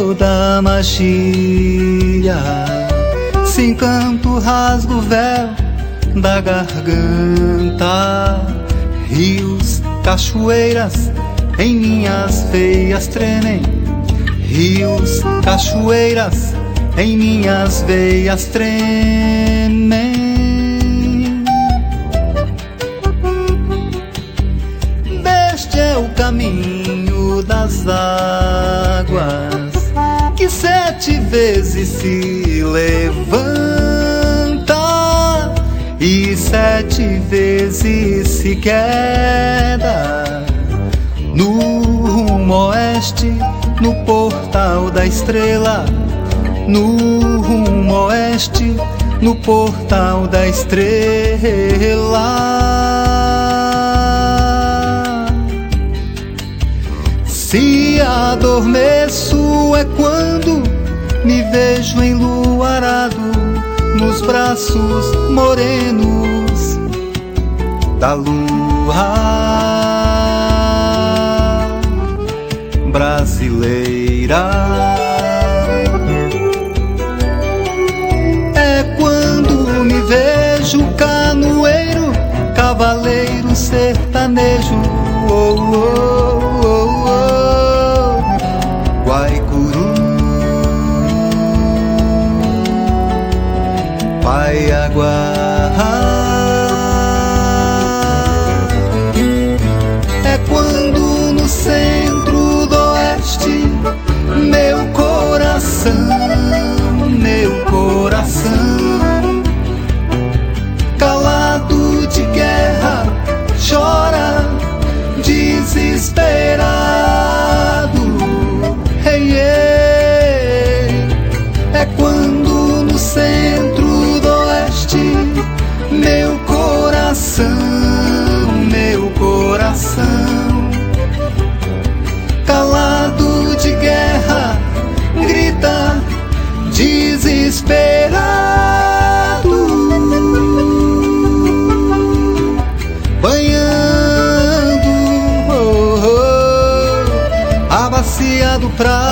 toda magia. Se encanto, rasgo o véu da garganta. Rios, cachoeiras em minhas veias tremem. Rios, cachoeiras em minhas veias tremem. Este é o caminho das águas que 7 vezes se levanta e 7 vezes se queda. No rumo oeste, no portal da estrela. No rumo oeste, no portal da estrela. Se adormeço é quando me vejo enluarado nos braços morenos da lua brasileira. É quando me vejo canoeiro, cavaleiro sertanejo. Oh, oh, oh, oh. Guaicuru, Paiaguá. É quando no centro do oeste meu coração calado de guerra chora desesperado. Hey, hey. É quando no centro do oeste meu coração calado de guerra grita desesperado. Banhando a bacia do Prata.